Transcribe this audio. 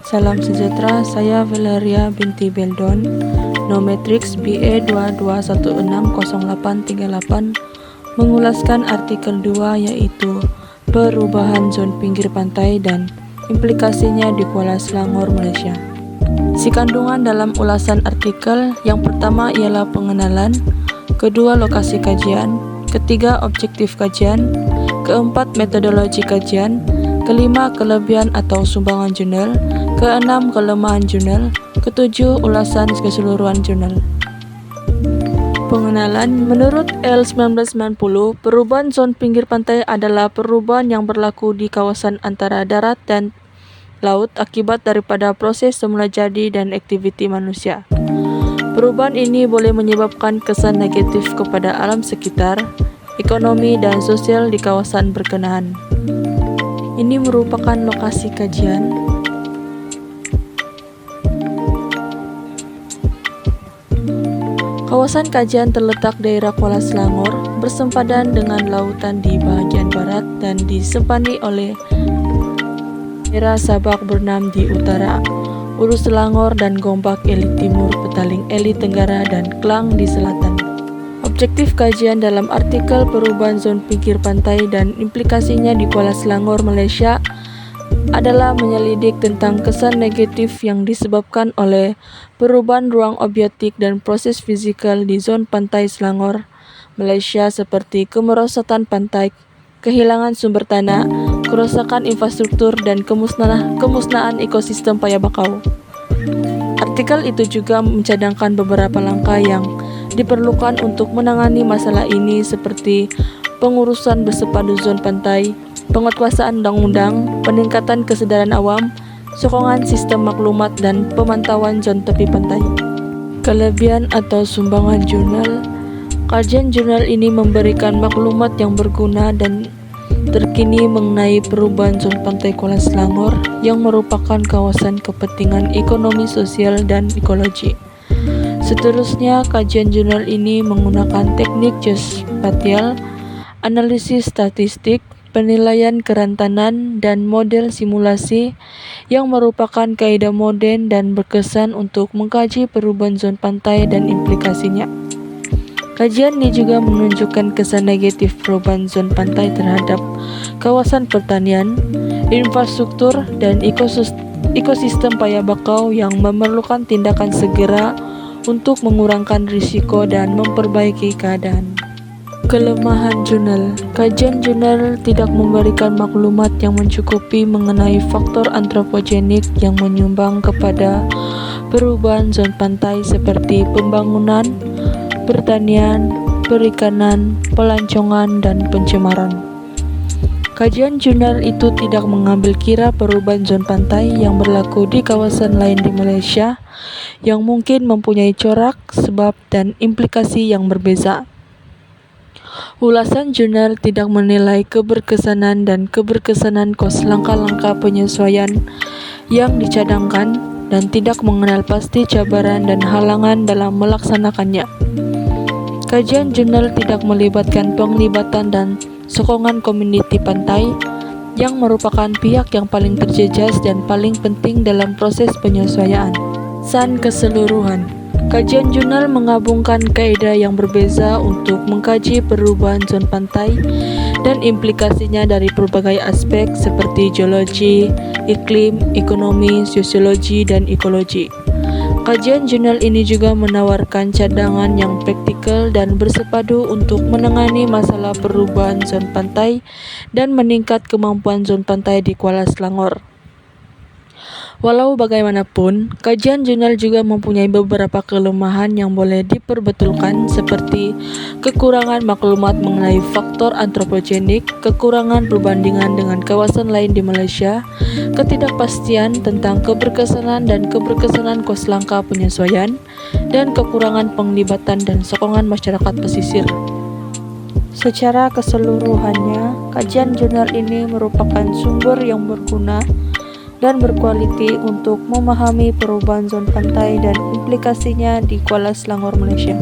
Salam sejahtera, saya Valeria binti Beldon, Nometrix BE 22160838, mengulaskan artikel 2 yaitu perubahan zon pinggir pantai dan implikasinya di Kuala Selangor, Malaysia. Isi kandungan dalam ulasan artikel yang pertama ialah pengenalan, kedua lokasi kajian, ketiga objektif kajian, keempat metodologi kajian, kelima kelebihan atau sumbangan jurnal, keenam kelemahan jurnal, ketujuh ulasan keseluruhan jurnal. Pengenalan, menurut L 1990, perubahan zon pinggir pantai adalah perubahan yang berlaku di kawasan antara darat dan laut akibat daripada proses semula jadi dan aktiviti manusia. Perubahan ini boleh menyebabkan kesan negatif kepada alam sekitar, ekonomi dan sosial di kawasan berkenaan. Ini merupakan lokasi kajian. Kawasan kajian terletak daerah Kuala Selangor, bersempadan dengan lautan di bahagian barat dan disempani oleh daerah Sabak Bernam di utara, Ulu Selangor dan Gombak Eli Timur, Petaling Eli Tenggara dan Klang di selatan. Objektif kajian dalam artikel perubahan zon pinggir pantai dan implikasinya di Kuala Selangor, Malaysia adalah menyelidik tentang kesan negatif yang disebabkan oleh perubahan ruang abiotik dan proses fizikal di zon pantai Selangor, Malaysia seperti kemerosotan pantai, kehilangan sumber tanah, kerusakan infrastruktur dan kemusnahan ekosistem paya bakau. Artikel itu juga mencadangkan beberapa langkah yang diperlukan untuk menangani masalah ini seperti pengurusan bersepadu zon pantai, penguatkuasaan undang-undang, peningkatan kesedaran awam, sokongan sistem maklumat dan pemantauan zon tepi pantai. Kelebihan atau sumbangan jurnal. Kajian jurnal ini memberikan maklumat yang berguna dan terkini mengenai perubahan zon pantai Kuala Selangor yang merupakan kawasan kepentingan ekonomi, sosial dan ekologi. Seterusnya, kajian jurnal ini menggunakan teknik geospatial, analisis statistik, penilaian kerentanan, dan model simulasi yang merupakan kaidah moden dan berkesan untuk mengkaji perubahan zon pantai dan implikasinya. Kajian ini juga menunjukkan kesan negatif perubahan zon pantai terhadap kawasan pertanian, infrastruktur, dan ekosistem paya bakau yang memerlukan tindakan segera untuk mengurangkan risiko dan memperbaiki keadaan. Kelemahan jurnal. Kajian jurnal tidak memberikan maklumat yang mencukupi mengenai faktor antropogenik yang menyumbang kepada perubahan zon pantai seperti pembangunan, pertanian, perikanan, pelancongan, dan pencemaran. Kajian jurnal itu tidak mengambil kira perubahan zon pantai yang berlaku di kawasan lain di Malaysia yang mungkin mempunyai corak, sebab, dan implikasi yang berbeza. Ulasan jurnal tidak menilai keberkesanan dan keberkesanan kos langkah-langkah penyesuaian yang dicadangkan dan tidak mengenal pasti cabaran dan halangan dalam melaksanakannya. Kajian jurnal tidak melibatkan penglibatan dan sokongan komuniti pantai yang merupakan pihak yang paling terjejas dan paling penting dalam proses penyesuaian. Kesan keseluruhan. Kajian jurnal menggabungkan kaidah yang berbeza untuk mengkaji perubahan zon pantai dan implikasinya dari berbagai aspek seperti geologi, iklim, ekonomi, sosiologi, dan ekologi. Kajian jurnal ini juga menawarkan cadangan yang praktikal dan bersepadu untuk menangani masalah perubahan zon pantai dan meningkat kemampuan zon pantai di Kuala Selangor. Walau bagaimanapun, kajian jurnal juga mempunyai beberapa kelemahan yang boleh diperbetulkan seperti kekurangan maklumat mengenai faktor antropogenik, kekurangan perbandingan dengan kawasan lain di Malaysia, ketidakpastian tentang keberkesanan dan keberkesanan kos langkah penyesuaian, dan kekurangan penglibatan dan sokongan masyarakat pesisir. Secara keseluruhannya, kajian jurnal ini merupakan sumber yang berguna dan berkualiti untuk memahami perubahan zon pantai dan implikasinya di Kuala Selangor, Malaysia.